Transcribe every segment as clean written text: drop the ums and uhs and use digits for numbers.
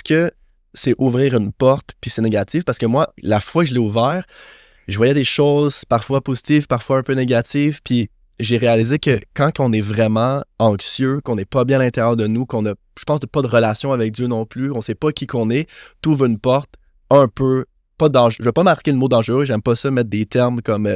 que c'est ouvrir une porte puis c'est négatif? Parce que moi, la fois que je l'ai ouvert, je voyais des choses parfois positives, parfois un peu négatives, puis j'ai réalisé que quand on est vraiment anxieux, qu'on n'est pas bien à l'intérieur de nous, qu'on a, je pense, pas de relation avec Dieu non plus, on ne sait pas qui qu'on est, t'ouvres une porte un peu, pas dangereux. Je ne vais pas marquer le mot dangereux, j'aime pas ça mettre des termes comme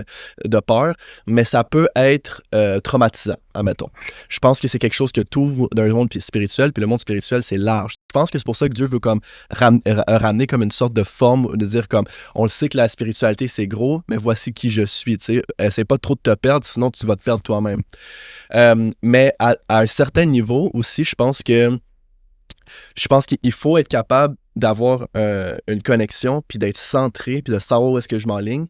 de peur, mais ça peut être traumatisant, admettons. Je pense que c'est quelque chose que t'ouvres d'un monde spirituel, puis le monde spirituel, c'est large. Je pense que c'est pour ça que Dieu veut comme ramener comme une sorte de forme, de dire comme, on le sait que la spiritualité, c'est gros, mais voici qui je suis, tu sais. Essaie pas trop de te perdre, sinon tu vas te perdre toi-même. Mais à un certain niveau aussi, je pense qu'il faut être capable d'avoir une connexion, puis d'être centré, puis de savoir où est-ce que je m'enligne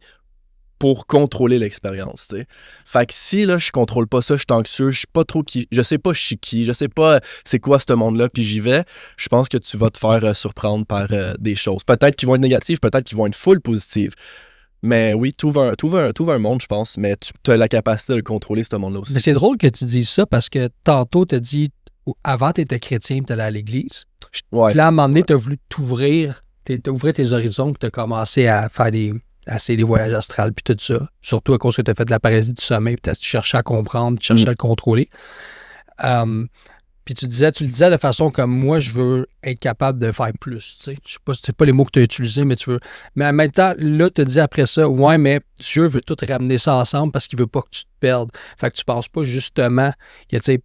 pour contrôler l'expérience, tu sais. Fait que si, là, je contrôle pas ça, je suis anxieux, je sais pas trop qui, je sais pas je suis qui, je sais pas c'est quoi ce monde-là, puis j'y vais, je pense que tu vas te faire surprendre par des choses. Peut-être qu'ils vont être négatives, peut-être qu'ils vont être full positives. Mais oui, tout va un monde, je pense, mais tu as la capacité de le contrôler, ce monde-là aussi. Mais c'est drôle que tu dises ça parce que tantôt, tu as dit, avant, tu étais chrétien, tu allais à l'église. Ouais. Puis là, à un moment donné, tu as voulu t'ouvrir, t'as ouvert tes horizons, puis tu as commencé à faire des voyages astrales, puis tout ça. Surtout à cause que tu as fait de la paralysie du sommeil, puis tu cherchais à comprendre, tu cherchais à le contrôler. Puis tu le disais de façon comme moi, je veux être capable de faire plus. Tu sais. Je sais pas, c'est pas les mots que tu as utilisés, mais tu veux. Mais en même temps, là, tu te dis après ça, ouais, mais Dieu veut tout ramener ça ensemble parce qu'il veut pas que tu te perdes. Fait que tu penses pas justement que, tu sais,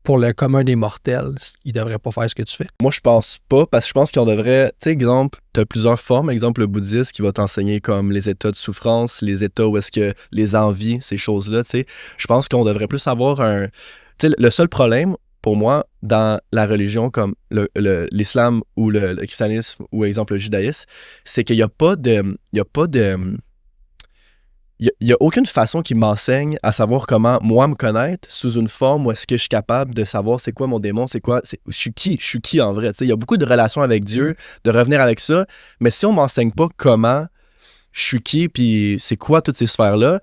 pour le commun des mortels, il devrait pas faire ce que tu fais. Moi, je pense pas, parce que je pense qu'on devrait... Tu sais, exemple, tu as plusieurs formes. Exemple, le bouddhisme qui va t'enseigner comme les états de souffrance, les états où est-ce que les envies, ces choses-là, tu sais. Je pense qu'on devrait plus avoir un... Tu sais, le seul problème, pour moi, dans la religion comme l'islam ou le christianisme ou, exemple, le judaïsme, c'est qu'il n'y a pas de... Il n'y a aucune façon qui m'enseigne à savoir comment moi me connaître sous une forme où est-ce que je suis capable de savoir c'est quoi mon démon, je suis qui en vrai. Il y a beaucoup de relations avec Dieu, de revenir avec ça, mais si on m'enseigne pas comment je suis qui, puis c'est quoi toutes ces sphères-là,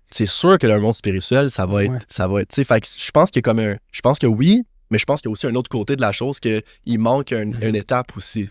c'est sûr que le monde spirituel, ça va être, fait que je pense qu'il y a comme je pense que oui, mais je pense qu'il y a aussi un autre côté de la chose qu'il manque une étape aussi.